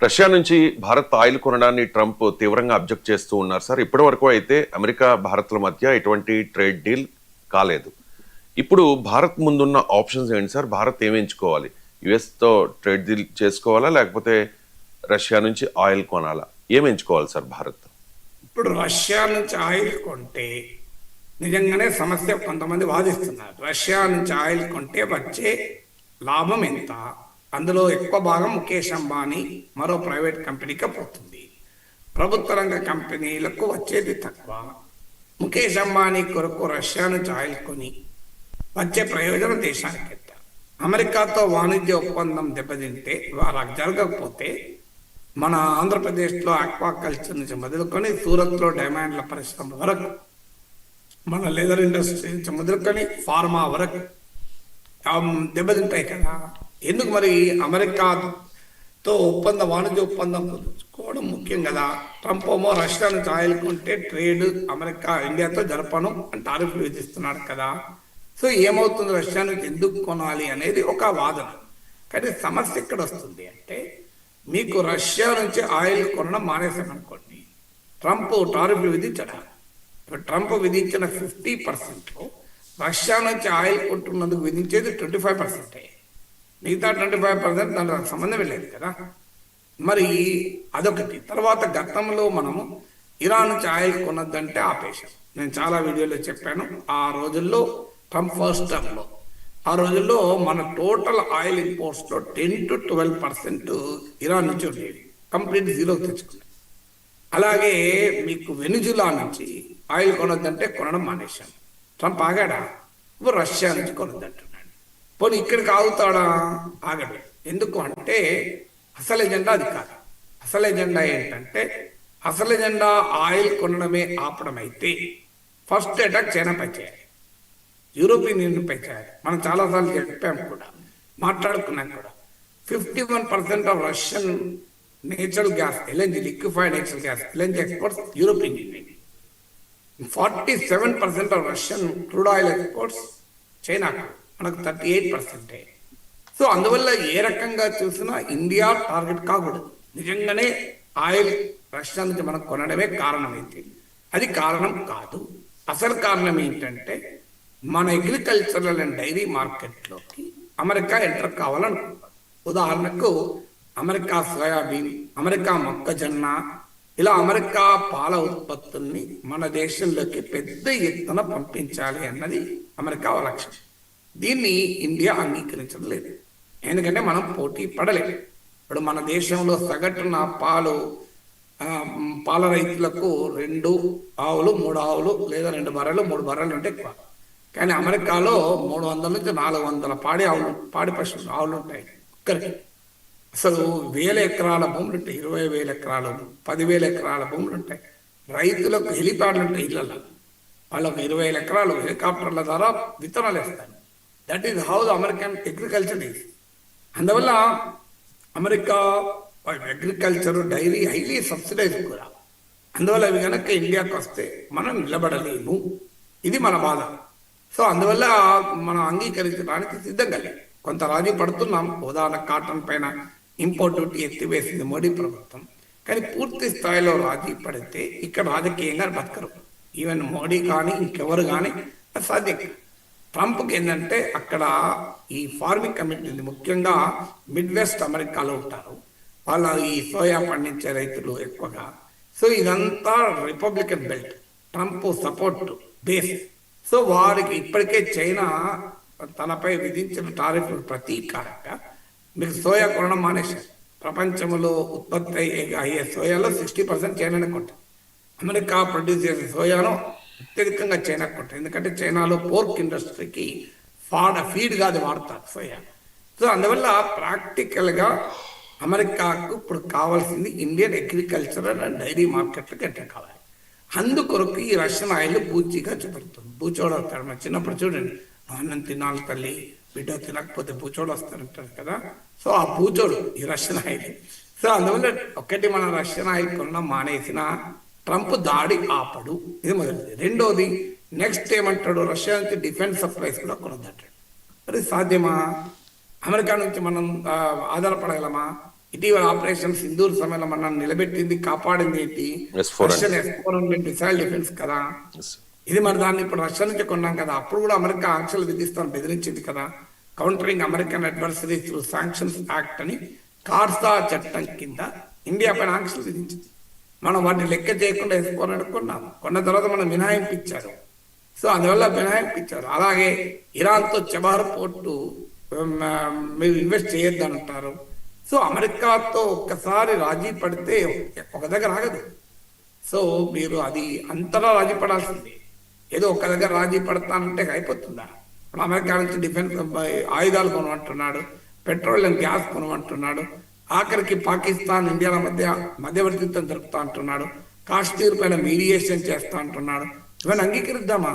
Russia నుంచి Bharat oil కొనడాన్ని Trump తీవ్రంగా object చేస్తూ ఉన్నారు సార్. ఇప్పటి వరకు అయితే అమెరికా భారత్ల మధ్య ఎటువంటి ట్రేడ్ డీల్ కాలేదు. ఇప్పుడు భారత్ ముందున్న ఆప్షన్స్ ఏంటి సార్? భారత్ ఏమి ఎంచుకోవాలి? యుఎస్తో ట్రేడ్ డీల్ చేసుకోవాలా, లేకపోతే రష్యా నుంచి ఆయిల్ కొనాలా? ఏమి ఎంచుకోవాలి సార్ భారత్? ఇప్పుడు రష్యా నుంచి ఆయిల్ కొంటే నిజంగానే సమస్య కొంతమంది వాదిస్తున్నారు. రష్యా నుంచి ఆయిల్ కొంటే వచ్చే లాభం ఎంత? అందులో ఎక్కువ భాగం ముఖేష్ అంబానీ మరో ప్రైవేట్ కంపెనీకి పోతుంది. ప్రభుత్వ రంగ కంపెనీలకు వచ్చేది తక్కువ. ముఖేష్ అంబానీ కొరకు రష్యా నుంచి ఆయిల్ కొని వచ్చే ప్రయోజనం దేశానికి ఎంత? అమెరికాతో వాణిజ్య ఒప్పందం దెబ్బతింటే వాళ్ళకి జరగకపోతే మన ఆంధ్రప్రదేశ్లో ఆక్వాకల్చర్ నుంచి మొదలుకొని సూరత్లో డైమండ్ల పరిశ్రమ వరకు, మన లెదర్ ఇండస్ట్రీ నుంచి మొదలుకొని ఫార్మా వరకు దెబ్బతింటాయి కదా. ఎందుకు మరి అమెరికాతో వాణిజ్య ఒప్పందం కుదుర్చుకోవడం ముఖ్యం కదా. ట్రంప్ ఏమో రష్యా నుంచి ఆయిల్ కొంటే ట్రేడ్ అమెరికా ఇండియాతో జరపను అని టారిఫ్లు విధిస్తున్నాడు కదా. సో ఏమవుతుంది, రష్యా నుంచి ఎందుకు కొనాలి అనేది ఒక వాదన. కానీ సమస్య ఎక్కడ వస్తుంది అంటే, మీకు రష్యా నుంచి ఆయిల్ కొనడం మానేసామనుకోండి, ట్రంప్ టారిఫ్లు విధించడా. ఇప్పుడు ట్రంప్ విధించిన 50%లో రష్యా నుంచి ఆయిల్ కొంటున్నందుకు విధించేది 25%. మిగతా 25% దానికి సంబంధం లేదు కదా. మరి అదొకటి. తర్వాత గతంలో మనము ఇరాన్ నుంచి ఆయిల్ కొనొద్దంటే ఆపేశాం. నేను చాలా వీడియోలో చెప్పాను. ఆ రోజుల్లో ట్రంప్ ఫస్ట్ టర్మ్లో ఆ రోజుల్లో మన టోటల్ ఆయిల్ ఇంపోర్ట్స్లో 10 to 12% ఇరాన్ నుంచి ఉండేవి. కంప్లీట్ జీరో తెచ్చుకున్నాయి. అలాగే మీకు వెనిజులా నుంచి ఆయిల్ కొనొద్దంటే కొనడం మానేశాం. ట్రంప్ ఆగాడా? ఇప్పుడు రష్యా నుంచి కొనొద్దంటున్నాడు. పోనీ ఇక్కడికి ఆగుతాడా? ఆగడు. ఎందుకు అంటే అసలు ఎజెండా అది కాదు. అసలు ఎజెండా ఏంటంటే, అసలు ఎజెండా ఆయిల్ కొనడమే ఆపడం అయితే ఫస్ట్ అటాక్ చైనాపై చేయాలి, యూరోపియన్ యూనియన్పై చేయాలి. మనం చాలాసార్లు చెప్పాము కూడా, మాట్లాడుకున్నాం కూడా. 51% of Russian natural gas LNG, liquefied natural gas LNG exports European union. 47% of Russian crude oil exports చైనాకు, మనకు 38%. సో అందువల్ల ఏ రకంగా చూసినా ఇండియా టార్గెట్ కాకూడదు. నిజంగానే ఆయిల్ రష్యా నుంచి మనం కొనడమే కారణమైంది. అది కారణం కాదు. అసలు కారణం ఏంటంటే, మన అగ్రికల్చరల్ అండ్ డైరీ మార్కెట్లోకి అమెరికా ఎంటర్ కావాలనుకుంటారు. ఉదాహరణకు అమెరికా సోయాబీన్, అమెరికా మొక్కజొన్న, ఇలా అమెరికా పాల ఉత్పత్తుల్ని మన దేశంలోకి పెద్ద ఎత్తున పంపించాలి అన్నది అమెరికా లక్ష్యం. దీన్ని ఇండియా అంగీకరించడం లేదు. ఎందుకంటే మనం పోటీ పడలేదు. ఇప్పుడు మన దేశంలో సగటున పాల రైతులకు 2 ఆవులు 3 ఆవులు లేదా 2 బర్రెలు 3 బర్రెలు ఉంటే ఎక్కువ. కానీ అమెరికాలో 300 నుంచి 400 పాడి పశువులు ఆవులు ఉంటాయి ఒక్కరికి. అసలు 1000 ఎకరాల భూములు ఉంటాయి, 20,000 ఎకరాలు, 10,000 ఎకరాల భూములు ఉంటాయి. రైతులకు హెలిప్యాడ్లు ఉంటాయి ఇళ్లలో. వాళ్ళకు 20,000 ఎకరాలు హెలికాప్టర్ల ద్వారా విత్తనాలు వేస్తారు. That is how the American agriculture is. అందువల్ల America agriculture, dairy highly subsidize కూడా. అందువల్ల అవి కనుక ఇండియాకి వస్తే మనం నిలబడలేము. ఇది మన బాధ. సో అందువల్ల మనం అంగీకరించడానికి సిద్ధంగా లేదు. కొంత రాజీ పడుతున్నాం. ఉదాహరణ కాటన్ పైన ఇంపోర్ట్ డ్యూటీ ఎత్తివేసింది మోడీ ప్రభుత్వం. కానీ పూర్తి స్థాయిలో రాజీ పడితే ఇక్కడ రాజకీయంగా బతకరు. ఈవెన్ మోడీ కానీ ఇంకెవరు కానీ అది సాధ్యం. ట్రంప్కి ఏంటంటే అక్కడ ఈ ఫార్మింగ్ కమిటీ, ముఖ్యంగా మిడ్ వెస్ట్ అమెరికాలో ఉంటారు వాళ్ళ, ఈ సోయా పండించే రైతులు ఎక్కువగా. సో ఇదంతా Republican belt, Trump support base. So వారికి ఇప్పటికే చైనా తనపై విధించిన టారిఫ్లు ప్రతీకారంగా మీకు సోయా కొనడం మానేశారు. ప్రపంచంలో ఉత్పత్తి అయ్యే సోయాలో 60% చైనానే కొంటారు. అమెరికా ప్రొడ్యూస్ చేసే సోయాను అత్యధికంగా చైనా కొంటారు. ఎందుకంటే చైనాలో పోర్క్ ఇండస్ట్రీకి ఫీడ్ కాదు వాడతారు సోయా. సో అందువల్ల ప్రాక్టికల్గా అమెరికాకు ఇప్పుడు కావాల్సింది ఇండియన్ అగ్రికల్చరల్ అండ్ డైరీ మార్కెట్లకు ఎంటర్ కావాలి. అందుకొరకు ఈ రష్యన్ ఆయిల్ బూచిగా చూపెడుతుంది. బూచోడు వస్తాడు. మన చిన్నప్పుడు చూడండి, అన్నం తినాలి తల్లి, బిడ్డ తినకపోతే బూచోడు వస్తారంటారు కదా. సో ఆ బూచోడు ఈ రష్యన్ ఆయిల్. సో అందువల్ల ఒకటి, మన రష్యన్ ఆయిల్ కొనడం మానేసిన ట్రంప్ దాడి ఆపడు. ఇది మొదటిది. రెండోది, నెక్స్ట్ ఏమంటాడు, రష్యా నుంచి డిఫెన్స్ సప్లైస్ కూడా కొనద్దంటాడు. మరి సాధ్యమా? అమెరికా నుంచి మనం ఆధారపడగలమా? ఇటీవల ఆపరేషన్ సింధూర్ సమయంలో మనం నిలబెట్టింది కాపాడింది ఏంటి? S-400. Russian S-400 missile defence కదా. ఇది మరి దాన్ని ఇప్పుడు రష్యా నుంచి కొన్నాం కదా, అప్పుడు కూడా అమెరికా ఆంక్షలు విధిస్తాను బెదిరించింది కదా. Countering American adversary through sanctions act అని కార్సా చట్టం కింద ఇండియా పైన ఆంక్షలు విధించింది. మనం వాటిని లెక్క చేయకుండా వేసుకోవాలని కొన్నాము. కొన్న తర్వాత మనం మినహాయింపు ఇచ్చారు. సో అందువల్ల మినహాయింపు ఇచ్చారు. అలాగే ఇరాన్తో చబహార్ పోర్టు మీరు ఇన్వెస్ట్ చేయొద్దు అంటారు. సో అమెరికాతో ఒక్కసారి రాజీ పడితే ఒక దగ్గర ఆగదు. సో మీరు అది అంతలా రాజీ పడాల్సిందే. ఏదో ఒక దగ్గర రాజీ పడతానంటే అయిపోతుందా? ఇప్పుడు అమెరికా నుంచి డిఫెన్స్ ఆయుధాలు కొనమంటున్నాడు, పెట్రోలియం గ్యాస్ కొనమంటున్నాడు, ఆఖరికి పాకిస్తాన్ ఇండియాల మధ్య మధ్యవర్తిత్వం జరుపుతా అంటున్నాడు, కాశ్మీర్ పైన మీడియేషన్ చేస్తా అంటున్నాడు. ఇవన్నీ అంగీకరిద్దామా?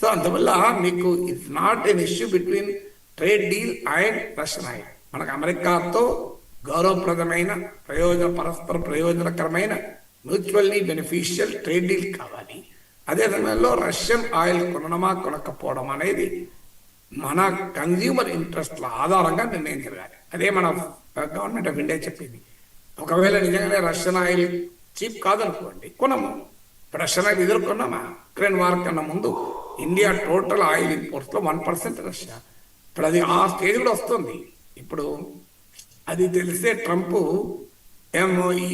సో అందువల్ల మీకు it's not an issue between trade deal and Russian oil. మనకు అమెరికాతో గౌరవప్రదమైన పరస్పర ప్రయోజనకరమైన మ్యూచువల్లీ బెనిఫిషియల్ ట్రేడ్ డీల్ కావాలి. అదే సమయంలో రష్యన్ ఆయిల్ కొనడమా కొనకపోవడం అనేది మన కన్జ్యూమర్ ఇంట్రెస్ట్ల ఆధారంగా నిర్ణయం జరగాలి. అదే మన గవర్నమెంట్ ఆఫ్ ఇండియా చెప్పింది. ఒకవేళ నిజంగానే రష్యన్ ఆయిల్ చీప్ కాదనుకోండి, కొనము. ఇప్పుడు రష్యన్ ఆయిల్ ఎదుర్కొన్నామా? ఉక్రెయిన్ వార్ కన్నా ముందు ఇండియా టోటల్ ఆయిల్ ఇంపోర్ట్స్లో 1% రష్యా. ఇప్పుడు అది ఆ స్టేజ్ కూడా వస్తుంది. ఇప్పుడు అది తెలిసే ట్రంప్ ఏమో ఈ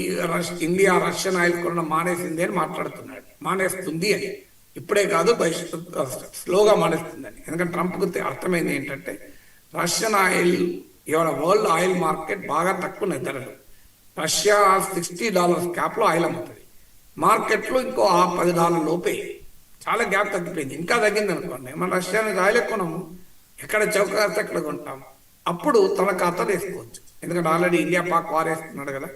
ఇండియా రష్యన్ ఆయిల్ కొనడం మానేసింది అని మాట్లాడుతున్నాడు. మానేస్తుంది అని. ఇప్పుడే కాదు, స్లోగా మానేస్తుందని. ఎందుకంటే ట్రంప్కు అర్థమైంది ఏంటంటే రష్యన్ ఆయిల్ ఇవాళ వరల్డ్ ఆయిల్ మార్కెట్ బాగా తక్కువ ధరలు. రష్యా $60 క్యాప్లో ఆయిల్ అమ్ముతుంది. మార్కెట్లో ఇంకో $10 లోపే. చాలా గ్యాప్ తగ్గిపోయింది. ఇంకా తగ్గింది అనుకోండి, మన రష్యా నుంచి ఆయిల్ కొనము, ఎక్కడ చౌకాస్తే ఎక్కడ కొంటాము. అప్పుడు తన ఖాతాలు వేసుకోవచ్చు. ఎందుకంటే ఆల్రెడీ ఇండియా పాక్ వారేస్తున్నాడు కదా.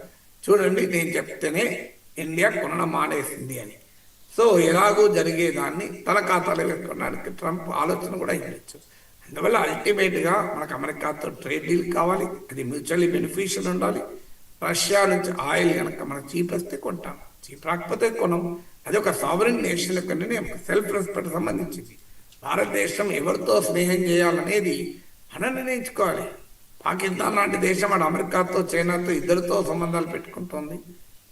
చూడండి, నేను చెప్తేనే ఇండియా కొనడం మానేసింది అని. సో ఎలాగో జరిగేదాన్ని తన ఖాతాలో వేసుకోవడానికి ట్రంప్ ఆలోచన కూడా ఇవ్వచ్చు. అందువల్ల అల్టిమేట్గా మనకు అమెరికాతో ట్రేడ్ డీల్ కావాలి. అది మ్యూచువల్లీ బెనిఫిషియల్ ఉండాలి. రష్యా నుంచి ఆయిల్ కనుక మనకు చీప్ వస్తే కొంటాం, చీప్ రాకపోతే కొనం. అది ఒక సావరిన్ నేషన్ యొక్క నిర్ణయం, సెల్ఫ్ రెస్పెక్ట్ సంబంధించింది. భారతదేశం ఎవరితో స్నేహం చేయాలనేది మనం నిర్ణయించుకోవాలి. పాకిస్తాన్ లాంటి దేశం మన అమెరికాతో చైనాతో ఇద్దరితో సంబంధాలు పెట్టుకుంటుంది.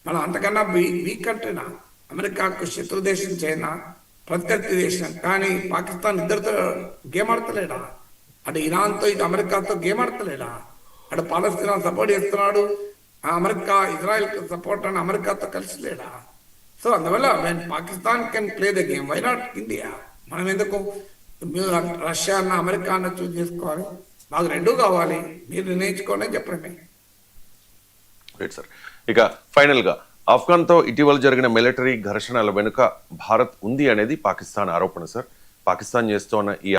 మనం అంతకన్నా వీక్ కంట్రీనా? అమెరికాకు శత్రు దేశం చైనా, ప్రత్యర్థి దేశం. కానీ పాకిస్తాన్ ఇద్దరితో గేమ్ ఆడతలేడా? అటు ఇరాన్తో ఇటు అమెరికాతో గేమ్ ఆడతలేడా? అటు పాలస్తీనా సపోర్ట్ చేస్తున్నాడు, అమెరికా ఇజ్రాయెల్కి సపోర్ట్ అని అమెరికాతో కలిసి లేడా? సో అందువల్ల when Pakistan can play the game, why not India? మనం ఎందుకు రష్యా అన్న అమెరికా అన్న చూస్ చేసుకోవాలి? మాకు రెండూ కావాలి, మీరు నిర్ణయించుకోండి అని చెప్పండి. Right sir. ఇక ఫైనల్ గా ఆఫ్ఘన్ తో ఇటీవల జరిగిన మిలిటరీ ఘర్షణల వెనుక భారత్ ఉంది అనేది పాకిస్తాన్ ఆరోపణ సార్. పాకిస్తాన్ చేస్తున్న ఈ